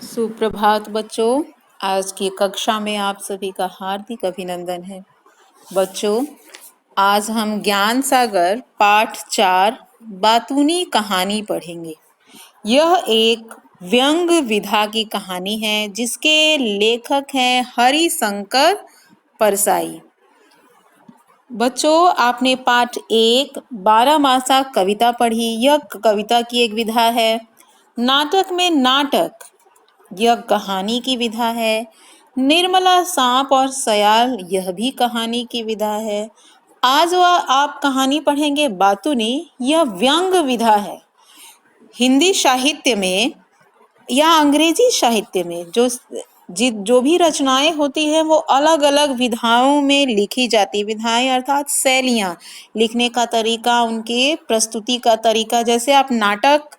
सुप्रभात बच्चों। आज की कक्षा में आप सभी का हार्दिक अभिनंदन है। बच्चों, आज हम ज्ञान सागर पाठ 4 बातूनी कहानी पढ़ेंगे। यह एक व्यंग विधा की कहानी है जिसके लेखक हैं हरिशंकर परसाई। बच्चों, आपने पाठ 1 बारहमासा कविता पढ़ी। यह कविता की एक विधा है। नाटक में नाटक यह कहानी की विधा है। निर्मला सांप और सयाल यह भी कहानी की विधा है। आज वह आप कहानी पढ़ेंगे बातूनी, यह व्यंग विधा है। हिंदी साहित्य में या अंग्रेजी साहित्य में जो भी रचनाएं होती हैं वो अलग अलग विधाओं में लिखी जाती। विधाएं अर्थात शैलियाँ, लिखने का तरीका, उनके प्रस्तुति का तरीका। जैसे आप नाटक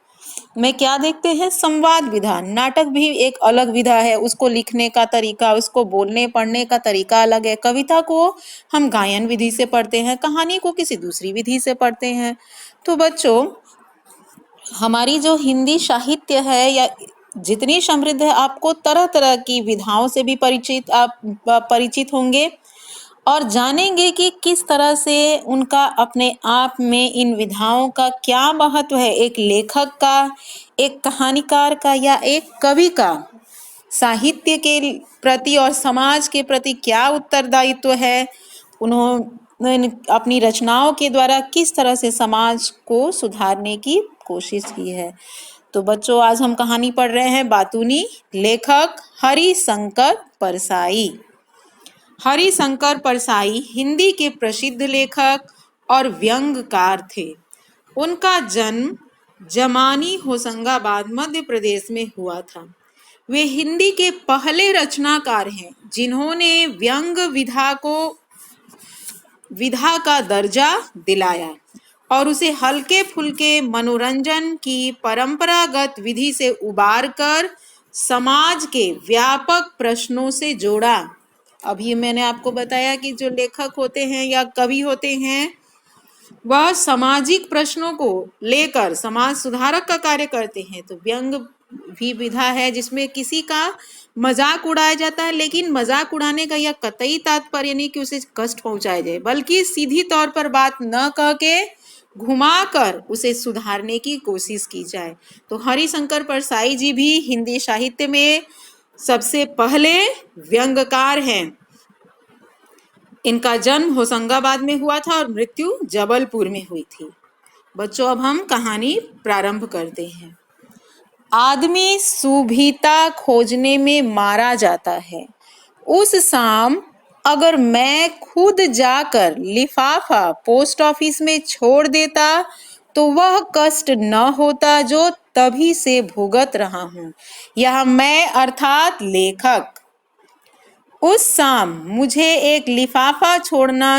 में क्या देखते हैं, संवाद विधा। नाटक भी एक अलग विधा है, उसको लिखने का तरीका, उसको बोलने पढ़ने का तरीका अलग है। कविता को हम गायन विधि से पढ़ते हैं, कहानी को किसी दूसरी विधि से पढ़ते हैं। तो बच्चों, हमारी जो हिंदी साहित्य है या जितनी समृद्ध है, आपको तरह तरह की विधाओं से भी परिचित होंगे और जानेंगे कि किस तरह से उनका अपने आप में इन विधाओं का क्या महत्व है। एक लेखक का, एक कहानीकार का या एक कवि का साहित्य के प्रति और समाज के प्रति क्या उत्तरदायित्व है। उन्होंने अपनी रचनाओं के द्वारा किस तरह से समाज को सुधारने की कोशिश की है। तो बच्चों, आज हम कहानी पढ़ रहे हैं बातूनी। लेखक हरिशंकर परसाई। हरिशंकर परसाई हिंदी के प्रसिद्ध लेखक और व्यंग्यकार थे। उनका जन्म जमानी होशंगाबाद मध्य प्रदेश में हुआ था। वे हिंदी के पहले रचनाकार हैं जिन्होंने व्यंग विधा का दर्जा दिलाया और उसे हल्के फुल्के मनोरंजन की परंपरागत विधि से उबार कर समाज के व्यापक प्रश्नों से जोड़ा। अभी मैंने आपको बताया कि जो लेखक होते हैं या कवि होते हैं वह सामाजिक प्रश्नों को लेकर समाज सुधारक का कार्य करते हैं। तो व्यंग भी विधा है जिसमें किसी का मजाक उड़ाया जाता है, लेकिन मजाक उड़ाने का यह कतई तात्पर्य नहीं कि उसे कष्ट पहुंचाया जाए, बल्कि सीधी तौर पर बात न कह के घुमाकर उसे सुधारने की कोशिश की जाए। तो हरिशंकर परसाई जी भी हिंदी साहित्य में सबसे पहले व्यंग्यकार हैं। इनका जन्म होशंगाबाद में हुआ था और मृत्यु जबलपुर में हुई थी। बच्चों, अब हम कहानी प्रारंभ करते हैं। आदमी सुभिता खोजने में मारा जाता है। उस शाम अगर मैं खुद जाकर लिफाफा पोस्ट ऑफिस में छोड़ देता तो वह कष्ट न होता जो तभी से भुगत रहा हूँ। यह मैं अर्थात लेखक। उस शाम मुझे एक लिफाफा छोड़ना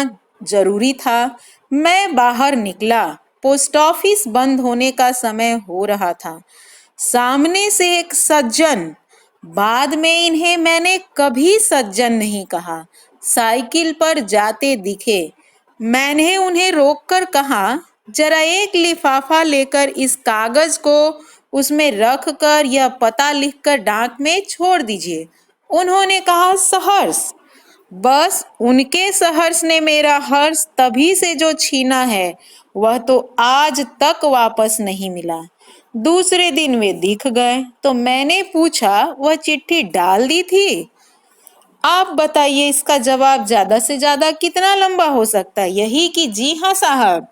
जरूरी था। मैं बाहर निकला। पोस्ट ऑफिस बंद होने का समय हो रहा था। सामने से एक सज्जन, बाद में इन्हें मैंने कभी सज्जन नहीं कहा, साइकिल पर जाते दिखे। मैंने उन्हें रोककर कहा, जरा एक लिफाफा लेकर इस कागज को उसमें रख कर यह पता लिखकर डाक में छोड़ दीजिए। उन्होंने कहा, सहर्ष। बस उनके सहर्ष ने मेरा हर्ष तभी से जो छीना है वह तो आज तक वापस नहीं मिला। दूसरे दिन वे दिख गए तो मैंने पूछा, वह चिट्ठी डाल दी थी? आप बताइए, इसका जवाब ज्यादा से ज्यादा कितना लंबा हो सकता है? यही कि जी हाँ साहब।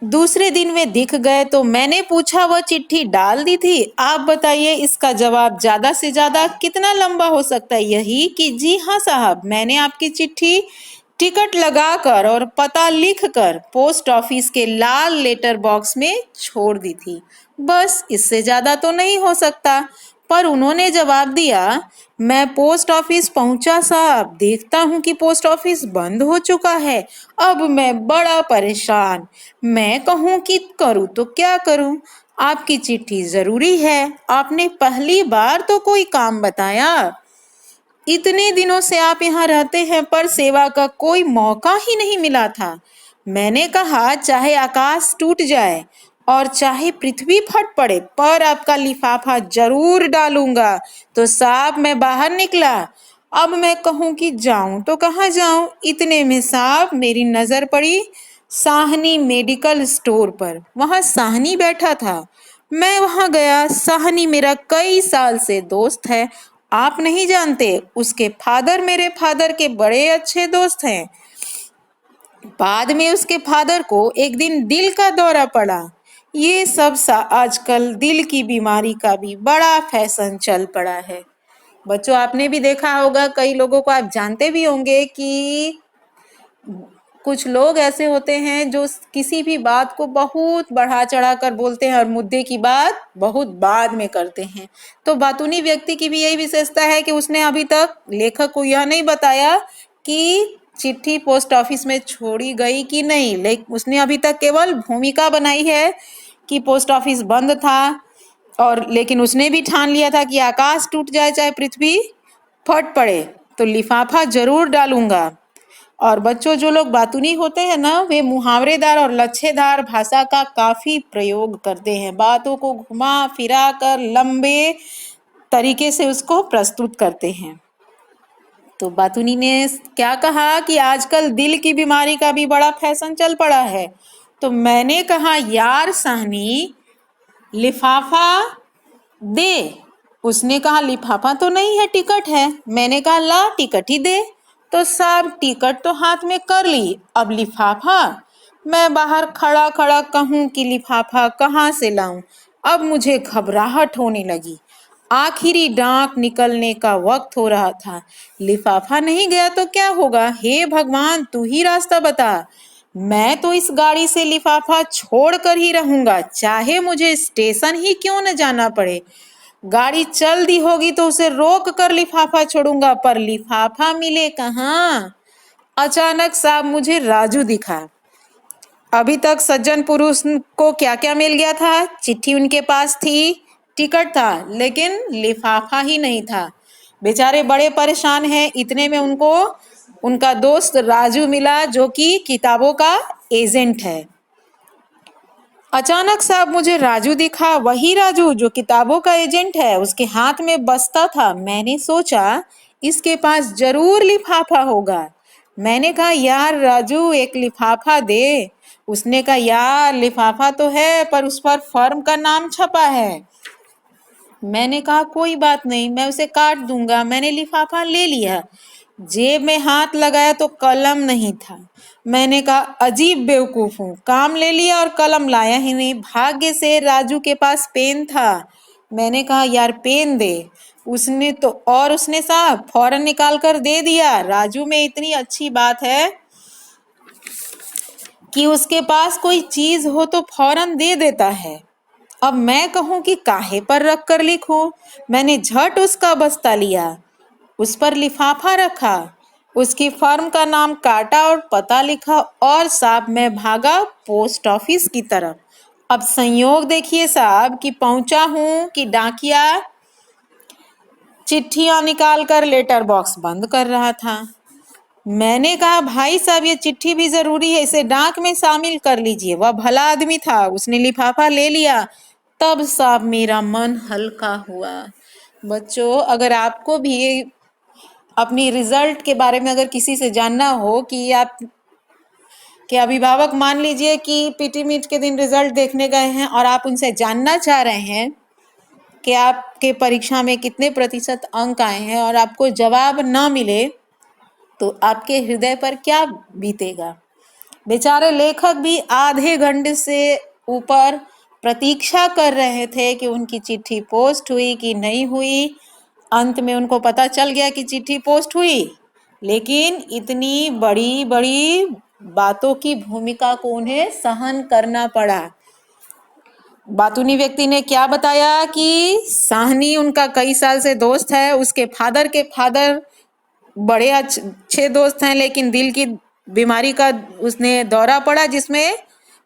दूसरे दिन वे दिख गए तो मैंने पूछा, वह चिट्ठी डाल दी थी? आप बताइए, इसका जवाब ज्यादा से ज्यादा कितना लंबा हो सकता है? यही कि जी हाँ साहब, मैंने आपकी चिट्ठी टिकट लगाकर और पता लिखकर पोस्ट ऑफिस के लाल लेटर बॉक्स में छोड़ दी थी। बस इससे ज्यादा तो नहीं हो सकता। पर उन्होंने जवाब दिया, मैं पोस्ट ऑफिस पहुंचा साहब, देखता हूं कि पोस्ट ऑफिस बंद हो चुका है। अब मैं बड़ा परेशान। मैं कहूं कि करूं तो क्या करूं? आपकी चिट्ठी जरूरी है। आपने पहली बार तो कोई काम बताया। इतने दिनों से आप यहाँ रहते हैं पर सेवा का कोई मौका ही नहीं मिला था। मैंने कहा, चाहे आकाश टूट जाए और चाहे पृथ्वी फट पड़े पर आपका लिफाफा जरूर डालूंगा। तो साहब मैं बाहर निकला। अब मैं कहूँ कि जाऊं तो कहाँ जाऊं। इतने में साहब मेरी नजर पड़ी साहनी मेडिकल स्टोर पर। वहां साहनी बैठा था। मैं वहां गया। साहनी मेरा कई साल से दोस्त है। आप नहीं जानते, उसके फादर मेरे फादर के बड़े अच्छे दोस्त हैं। बाद में उसके फादर को एक दिन दिल का दौरा पड़ा। ये सब आजकल दिल की बीमारी का भी बड़ा फैशन चल पड़ा है। बच्चों आपने भी देखा होगा, कई लोगों को आप जानते भी होंगे कि कुछ लोग ऐसे होते हैं जो किसी भी बात को बहुत बढ़ा चढ़ा कर बोलते हैं और मुद्दे की बात बहुत बाद में करते हैं। तो बातूनी व्यक्ति की भी यही विशेषता है कि उसने अभी तक लेखक को यह नहीं बताया कि चिट्ठी पोस्ट ऑफिस में छोड़ी गई कि नहीं, लेकिन उसने अभी तक केवल भूमिका बनाई है कि पोस्ट ऑफिस बंद था और लेकिन उसने भी ठान लिया था कि आकाश टूट जाए चाहे पृथ्वी फट पड़े तो लिफाफा जरूर डालूंगा। और बच्चों जो लोग बातूनी होते हैं ना, वे मुहावरेदार और लच्छेदार भाषा का काफी प्रयोग करते हैं। बातों को घुमा फिरा कर लंबे तरीके से उसको प्रस्तुत करते हैं। तो बातूनी ने क्या कहा कि आजकल दिल की बीमारी का भी बड़ा फैशन चल पड़ा है। तो मैंने कहा यार साहनी लिफाफा दे। उसने कहा लिफाफा तो नहीं है, टिकट है। मैंने कहा ला टिकट ही दे। तो साहब टिकट तो हाथ में कर ली, अब लिफाफा। मैं बाहर खड़ा खड़ा कहूं कि लिफाफा कहाँ से लाऊं। अब मुझे घबराहट होने लगी। आखिरी डाक निकलने का वक्त हो रहा था। लिफाफा नहीं गया तो क्या होगा। हे भगवान तू ही रास्ता बता। मैं तो इस गाड़ी से लिफाफा छोड़ कर ही रहूंगा, चाहे मुझे स्टेशन ही क्यों न जाना पड़े। गाड़ी चल दी होगी तो उसे रोक कर लिफाफा छोड़ूंगा, पर लिफाफा मिले कहाँ। अचानक साहब मुझे राजू दिखा। अभी तक सज्जन पुरुष को क्या क्या मिल गया था। चिट्ठी उनके पास थी, टिकट था, लेकिन लिफाफा ही नहीं था। बेचारे बड़े परेशान हैं। इतने में उनको उनका दोस्त राजू मिला जो कि किताबों का एजेंट है। अचानक साहब मुझे राजू दिखा, वही राजू जो किताबों का एजेंट है। उसके हाथ में बस्ता था। मैंने सोचा इसके पास जरूर लिफाफा होगा। मैंने कहा यार राजू एक लिफाफा दे। उसने कहा यार लिफाफा तो है पर उस पर फर्म का नाम छपा है। मैंने कहा कोई बात नहीं, मैं उसे काट दूंगा। मैंने लिफाफा ले लिया। जेब में हाथ लगाया तो कलम नहीं था। मैंने कहा अजीब बेवकूफ हूँ, काम ले लिया और कलम लाया ही नहीं। भाग्य से राजू के पास पेन था। मैंने कहा यार पेन दे। उसने साहब फौरन निकाल कर दे दिया। राजू में इतनी अच्छी बात है कि उसके पास कोई चीज हो तो फौरन दे देता है। अब मैं कहूं कि काहे पर रख कर लिखूं। मैंने झट उसका बस्ता लिया, उस पर लिफाफा रखा, उसकी फर्म का नाम काटा और पता लिखा और साहब मैं भागा पोस्ट ऑफिस की तरफ। अब संयोग देखिए साहब कि पहुंचा हूं कि डाकिया चिट्ठियां निकाल कर लेटर बॉक्स बंद कर रहा था। मैंने कहा भाई साहब ये चिट्ठी भी जरूरी है, इसे डाक में शामिल कर लीजिए। वह भला आदमी था, उसने लिफाफा ले लिया। तब साहब मेरा मन हल्का हुआ। बच्चों अगर आपको भी अपनी रिजल्ट के बारे में अगर किसी से जानना हो कि आप के अभिभावक मान लीजिए कि पीटी मीट के दिन रिजल्ट देखने गए हैं और आप उनसे जानना चाह रहे हैं कि आपके परीक्षा में कितने प्रतिशत अंक आए हैं और आपको जवाब ना मिले तो आपके हृदय पर क्या बीतेगा। बेचारे लेखक भी आधे घंटे से ऊपर प्रतीक्षा कर रहे थे कि उनकी चिट्ठी पोस्ट हुई कि नहीं हुई। अंत में उनको पता चल गया कि चिट्ठी पोस्ट हुई, लेकिन इतनी बड़ी बड़ी बातों की भूमिका को उन्हें सहन करना पड़ा। बातूनी व्यक्ति ने क्या बताया कि साहनी उनका कई साल से दोस्त है। उसके फादर के फादर बड़े अच्छे दोस्त हैं, लेकिन दिल की बीमारी का उसने दौरा पड़ा जिसमें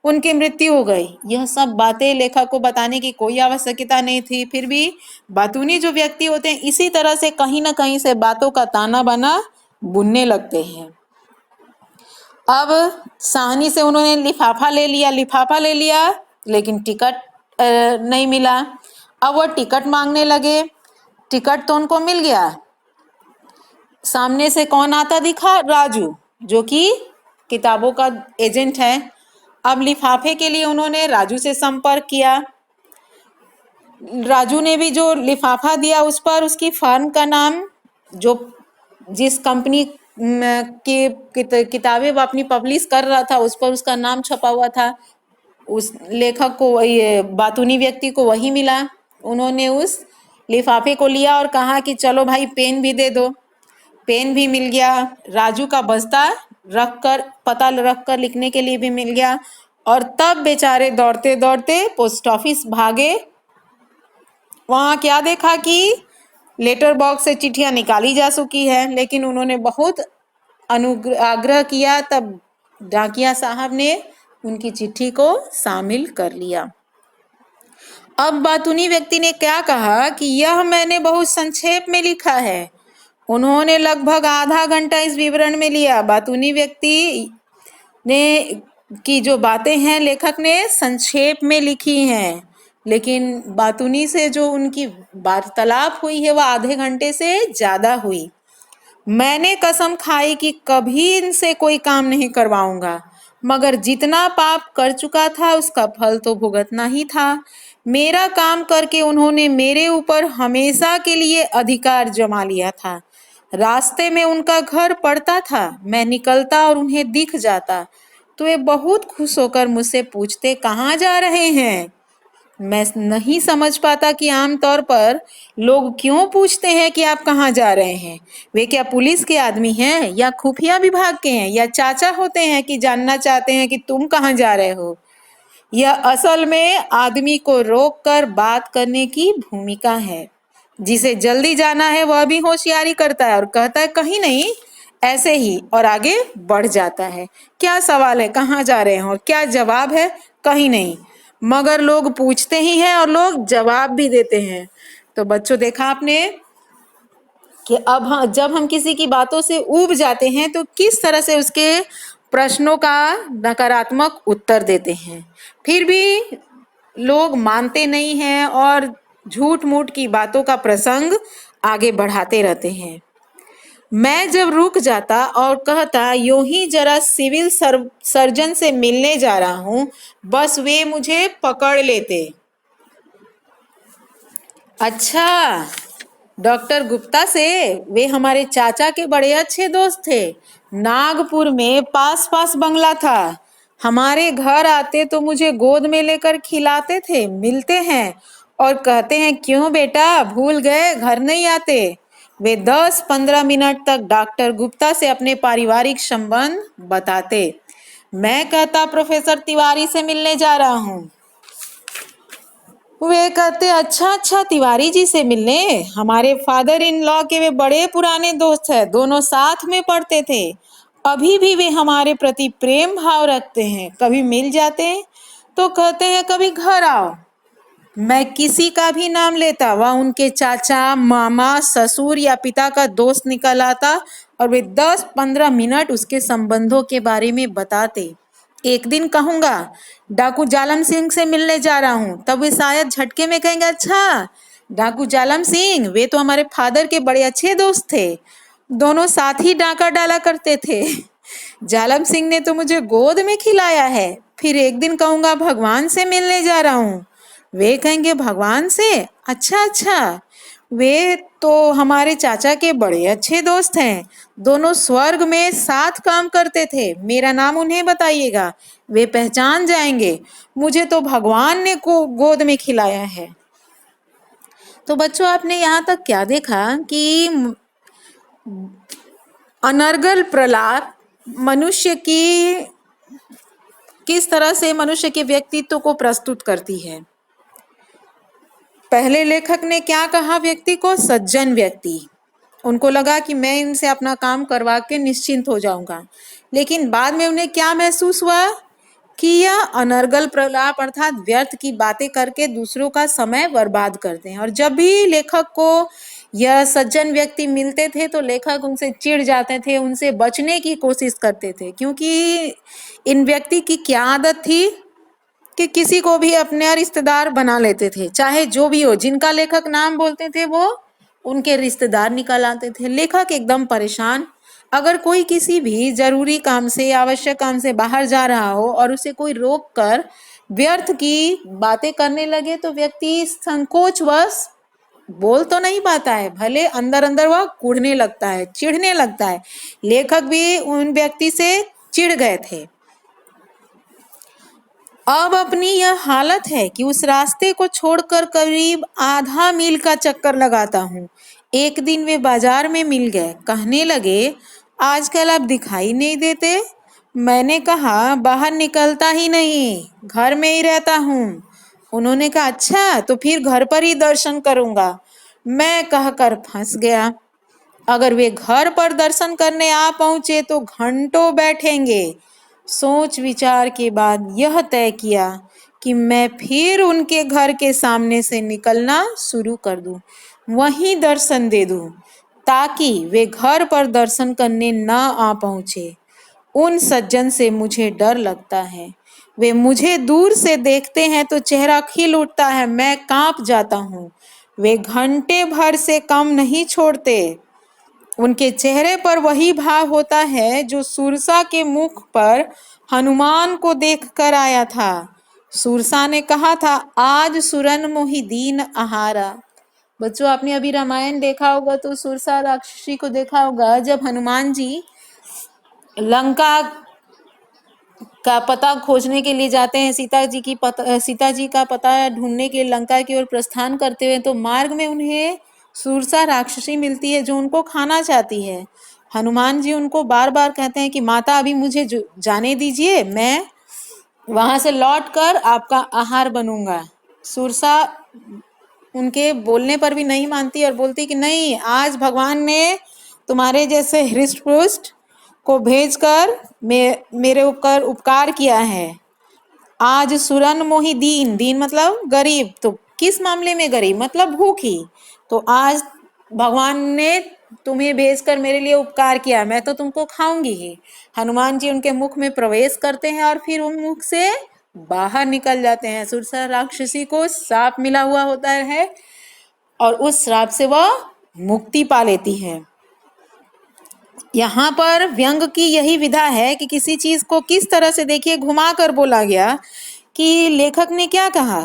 उनकी मृत्यु हो गई। यह सब बातें लेखक को बताने की कोई आवश्यकता नहीं थी, फिर भी बातूनी जो व्यक्ति होते हैं इसी तरह से कहीं ना कहीं से बातों का ताना बाना बुनने लगते हैं। अब साहनी से उन्होंने लिफाफा ले लिया। लेकिन टिकट नहीं मिला। अब वो टिकट मांगने लगे, टिकट तो उनको मिल गया। सामने से कौन आता दिखा? राजू, जो कि किताबों का एजेंट है। अब लिफाफे के लिए उन्होंने राजू से संपर्क किया। राजू ने भी जो लिफाफा दिया उस पर उसकी फर्म का नाम, जो जिस कंपनी की किताबें वो अपनी पब्लिश कर रहा था उस पर उसका नाम छपा हुआ था। उस लेखक को, ये बातूनी व्यक्ति को वही मिला। उन्होंने उस लिफाफे को लिया और कहा कि चलो भाई पेन भी दे दो। पेन भी मिल गया, राजू का बस्ता रखकर, पता रखकर लिखने के लिए भी मिल गया। और तब बेचारे दौड़ते दौड़ते पोस्ट ऑफिस भागे। वहां क्या देखा कि लेटर बॉक्स से चिट्ठियां निकाली जा चुकी है, लेकिन उन्होंने बहुत आग्रह किया, तब डाकिया साहब ने उनकी चिट्ठी को शामिल कर लिया। अब बातूनी व्यक्ति ने क्या कहा कि यह मैंने बहुत संक्षेप में लिखा है। उन्होंने लगभग आधा घंटा इस विवरण में लिया। बातूनी व्यक्ति ने की जो बातें हैं लेखक ने संक्षेप में लिखी हैं, लेकिन बातूनी से जो उनकी वार्तालाप हुई है वह आधे घंटे से ज़्यादा हुई। मैंने कसम खाई कि कभी इनसे कोई काम नहीं करवाऊंगा, मगर जितना पाप कर चुका था उसका फल तो भुगतना ही था। मेरा काम करके उन्होंने मेरे ऊपर हमेशा के लिए अधिकार जमा लिया था। रास्ते में उनका घर पड़ता था, मैं निकलता और उन्हें दिख जाता तो वे बहुत खुश होकर मुझसे पूछते कहाँ जा रहे हैं। मैं नहीं समझ पाता कि आमतौर पर लोग क्यों पूछते हैं कि आप कहाँ जा रहे हैं। वे क्या पुलिस के आदमी हैं या खुफिया विभाग के हैं या चाचा होते हैं कि जानना चाहते हैं कि तुम कहाँ जा रहे हो। यह असल में आदमी को रोककर बात करने की भूमिका है। जिसे जल्दी जाना है वह भी होशियारी करता है और कहता है कहीं नहीं, ऐसे ही, और आगे बढ़ जाता है। क्या सवाल है, कहाँ जा रहे हैं, और क्या जवाब है, कहीं नहीं। मगर लोग पूछते ही हैं और लोग जवाब भी देते हैं। तो बच्चों देखा आपने कि अब जब हम किसी की बातों से ऊब जाते हैं तो किस तरह से उसके प्रश्नों का नकारात्मक उत्तर देते हैं। फिर भी लोग मानते नहीं हैं और झूठ मूठ की बातों का प्रसंग आगे बढ़ाते रहते हैं। मैं जब रुक जाता और कहता यूं ही जरा सिविल सर्जन से मिलने जा रहा हूं, बस वे मुझे पकड़ लेते। अच्छा, डॉक्टर गुप्ता से? वे हमारे चाचा के बड़े अच्छे दोस्त थे। नागपुर में पास पास बंगला था। हमारे घर आते तो मुझे गोद में लेकर खिलाते थे। मिलते हैं और कहते हैं क्यों बेटा भूल गए, घर नहीं आते। वे 10-15 मिनट तक डॉक्टर गुप्ता से अपने पारिवारिक संबंध बताते। मैं कहता प्रोफेसर तिवारी से मिलने जा रहा हूँ। वे कहते अच्छा तिवारी जी से मिलने, हमारे फादर इन लॉ के वे बड़े पुराने दोस्त हैं, दोनों साथ में पढ़ते थे। अभी भी वे हमारे प्रति प्रेम भाव रखते हैं। कभी मिल जाते हैं तो कहते हैं कभी घर आओ। मैं किसी का भी नाम लेता वह उनके चाचा, मामा, ससुर या पिता का दोस्त निकल आता और वे 10-15 मिनट उसके संबंधों के बारे में बताते। एक दिन कहूँगा डाकू जालम सिंह से मिलने जा रहा हूँ, तब वे शायद झटके में कहेंगे अच्छा डाकू जालम सिंह, वे तो हमारे फादर के बड़े अच्छे दोस्त थे, दोनों साथ ही डाका डाला करते थे। जालम सिंह ने तो मुझे गोद में खिलाया है। फिर एक दिन कहूँगा भगवान से मिलने जा रहा हूँ, वे कहेंगे भगवान से? अच्छा, वे तो हमारे चाचा के बड़े अच्छे दोस्त हैं, दोनों स्वर्ग में साथ काम करते थे। मेरा नाम उन्हें बताइएगा, वे पहचान जाएंगे। मुझे तो भगवान ने को गोद में खिलाया है। तो बच्चों आपने यहाँ तक क्या देखा कि अनर्गल प्रलाप मनुष्य की किस तरह से मनुष्य के व्यक्तित्व को प्रस्तुत करती है। पहले लेखक ने क्या कहा व्यक्ति को? सज्जन व्यक्ति। उनको लगा कि मैं इनसे अपना काम करवा के निश्चिंत हो जाऊंगा, लेकिन बाद में उन्हें क्या महसूस हुआ कि यह अनर्गल प्रलाप अर्थात व्यर्थ की बातें करके दूसरों का समय बर्बाद करते हैं। और जब भी लेखक को यह सज्जन व्यक्ति मिलते थे तो लेखक उनसे चिढ़ जाते थे, उनसे बचने की कोशिश करते थे, क्योंकि इन व्यक्ति की क्या आदत थी? कि किसी को भी अपने रिश्तेदार बना लेते थे, चाहे जो भी हो, जिनका लेखक नाम बोलते थे वो उनके रिश्तेदार निकल आते थे। लेखक एकदम परेशान। अगर कोई किसी भी जरूरी काम से, आवश्यक काम से बाहर जा रहा हो और उसे कोई रोक कर व्यर्थ की बातें करने लगे तो व्यक्ति संकोचवश बोल तो नहीं पाता है, भले अंदर अंदर वह कूढ़ने लगता है, चिढ़ने लगता है। लेखक भी उन व्यक्ति से चिढ़ गए थे। अब अपनी यह हालत है कि उस रास्ते को छोड़कर करीब आधा मील का चक्कर लगाता हूँ। एक दिन वे बाजार में मिल गए, कहने लगे, आजकल आप दिखाई नहीं देते। मैंने कहा, बाहर निकलता ही नहीं, घर में ही रहता हूँ। उन्होंने कहा, अच्छा तो फिर घर पर ही दर्शन करूँगा। मैं कहकर फंस गया। अगर वे घर पर दर्शन करने आ पहुँचे तो घंटों बैठेंगे। सोच विचार के बाद यह तय किया कि मैं फिर उनके घर के सामने से निकलना शुरू कर दूं, वहीं दर्शन दे दूं, ताकि वे घर पर दर्शन करने न आ पहुँचे। उन सज्जन से मुझे डर लगता है। वे मुझे दूर से देखते हैं तो चेहरा खिल उठता है, मैं कांप जाता हूँ। वे घंटे भर से कम नहीं छोड़ते। उनके चेहरे पर वही भाव होता है जो सुरसा के मुख पर हनुमान को देखकर आया था। सुरसा ने कहा था, आज सुरन मोहि दीन आहारा। बच्चों, आपने अभी रामायण देखा होगा तो सुरसा राक्षसी को देखा होगा। जब हनुमान जी लंका का पता खोजने के लिए जाते हैं, सीता जी का पता ढूंढने के लिए लंका की ओर प्रस्थान करते हुए, तो मार्ग में उन्हें सुरसा राक्षसी मिलती है जो उनको खाना चाहती है। हनुमान जी उनको बार बार कहते हैं कि माता अभी मुझे जाने दीजिए, मैं वहां से लौटकर आपका आहार बनूंगा। सुरसा उनके बोलने पर भी नहीं मानती और बोलती कि नहीं, आज भगवान ने तुम्हारे जैसे हृष्ट-पुष्ट को भेजकर मेरे ऊपर उपकार किया है। आज सुरन मोहि दीन, दीन मतलब गरीब, तो किस मामले में गरीब, मतलब भूखी। तो आज भगवान ने तुम्हें भेजकर मेरे लिए उपकार किया, मैं तो तुमको खाऊंगी ही। हनुमान जी उनके मुख में प्रवेश करते हैं और फिर उन मुख से बाहर निकल जाते हैं। सुरसा राक्षसी को श्राप मिला हुआ होता है और उस श्राप से वह मुक्ति पा लेती है। यहाँ पर व्यंग की यही विधा है कि किसी चीज को किस तरह से, देखिए, घुमा कर बोला गया कि लेखक ने क्या कहा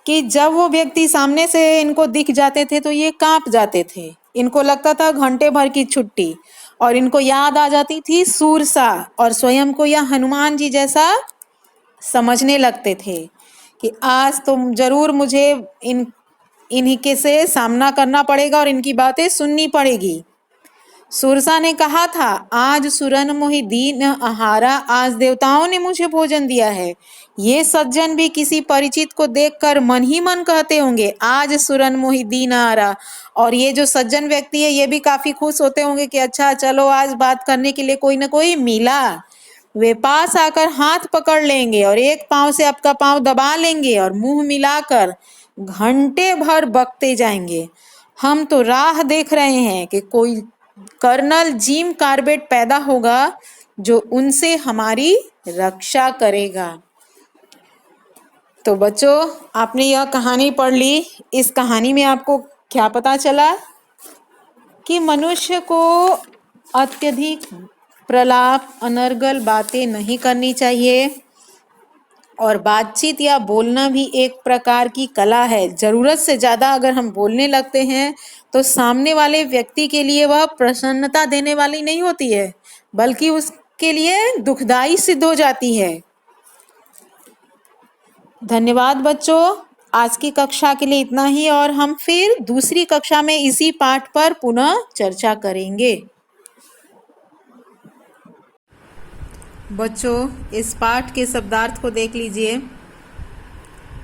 कि जब वो व्यक्ति सामने से इनको दिख जाते थे तो ये कांप जाते थे। इनको लगता था घंटे भर की छुट्टी, और इनको याद आ जाती थी सुरसा, और स्वयं को यह हनुमान जी जैसा समझने लगते थे कि आज तो जरूर मुझे इन्हीं के से सामना करना पड़ेगा और इनकी बातें सुननी पड़ेगी। सुरसा ने कहा था, आज सुरन मोहि दीन आहारा, आज देवताओं ने मुझे भोजन दिया है। ये सज्जन भी किसी परिचित को देखकर मन ही मन कहते होंगे, आज सुरन मोहि दीन आहारा। और ये जो सज्जन व्यक्ति है ये भी काफी खुश होते होंगे कि अच्छा चलो, आज बात करने के लिए कोई ना कोई मिला। वे पास आकर हाथ पकड़ लेंगे और एक पांव से आपका पांव दबा लेंगे और मुंह मिलाकर घंटे भर बकते जाएंगे। हम तो राह देख रहे हैं कि कोई कर्नल जिम कार्बेट पैदा होगा जो उनसे हमारी रक्षा करेगा। तो बच्चों, आपने यह कहानी पढ़ ली। इस कहानी में आपको क्या पता चला कि मनुष्य को अत्यधिक प्रलाप, अनर्गल बातें नहीं करनी चाहिए, और बातचीत या बोलना भी एक प्रकार की कला है। जरूरत से ज्यादा अगर हम बोलने लगते हैं तो सामने वाले व्यक्ति के लिए वह प्रसन्नता देने वाली नहीं होती है, बल्कि उसके लिए दुखदाई सिद्ध हो जाती है। धन्यवाद बच्चों, आज की कक्षा के लिए इतना ही, और हम फिर दूसरी कक्षा में इसी पाठ पर पुनः चर्चा करेंगे। बच्चों, इस पाठ के शब्दार्थ को देख लीजिए।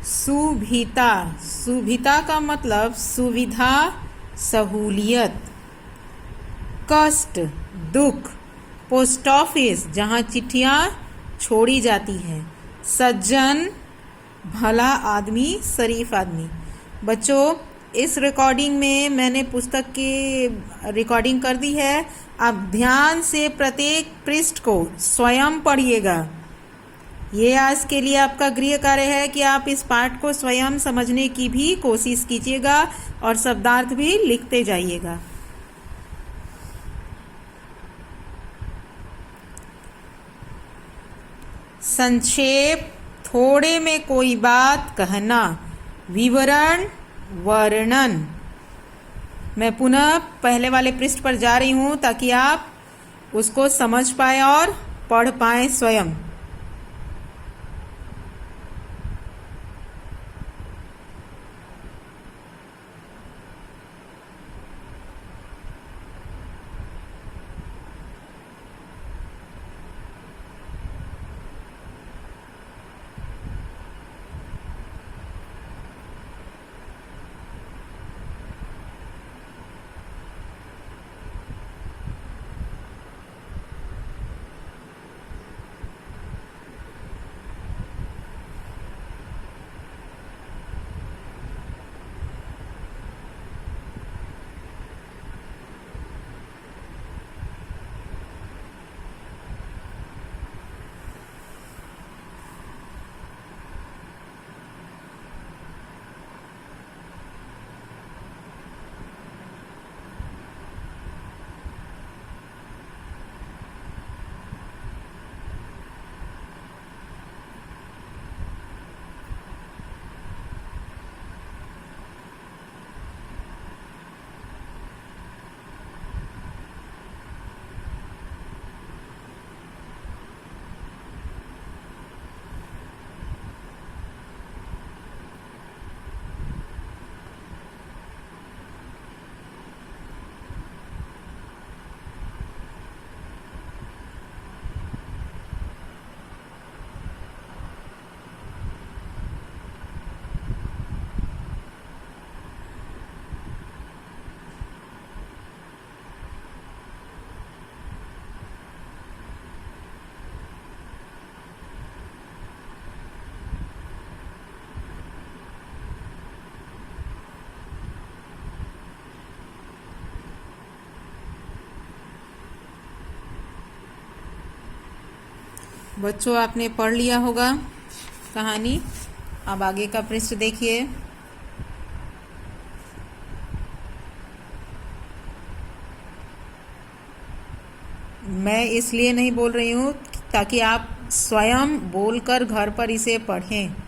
सुभिता, सुभिता का मतलब सुविधा, सहूलियत। कष्ट, दुख। पोस्ट ऑफिस, जहाँ चिट्ठियाँ छोड़ी जाती हैं। सज्जन, भला आदमी, शरीफ आदमी। बच्चों, इस रिकॉर्डिंग में मैंने पुस्तक की रिकॉर्डिंग कर दी है। आप ध्यान से प्रत्येक पृष्ठ को स्वयं पढ़िएगा। ये आज के लिए आपका गृह कार्य है कि आप इस पाठ को स्वयं समझने की भी कोशिश कीजिएगा और शब्दार्थ भी लिखते जाइएगा। संक्षेप, थोड़े में कोई बात कहना, विवरण, वर्णन। मैं पुनः पहले वाले पृष्ठ पर जा रही हूँ ताकि आप उसको समझ पाए और पढ़ पाए स्वयं। बच्चों, आपने पढ़ लिया होगा कहानी। अब आगे का पृष्ठ देखिए। मैं इसलिए नहीं बोल रही हूँ ताकि आप स्वयं बोलकर घर पर इसे पढ़ें।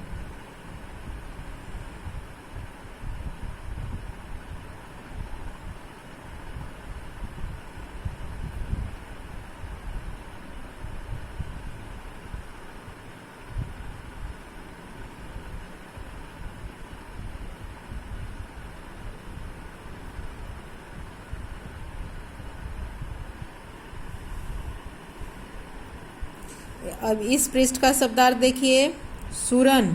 अब इस पृष्ठ का शब्दार्थ देखिए। सुरन,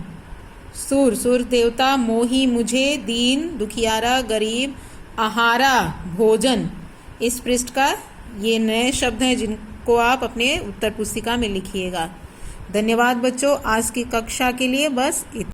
सुर, सुर देवता, मोही मुझे, दीन दुखियारा, गरीब, आहारा भोजन। इस पृष्ठ का ये नए शब्द हैं जिनको आप अपने उत्तर पुस्तिका में लिखिएगा। धन्यवाद बच्चों, आज की कक्षा के लिए बस इतना।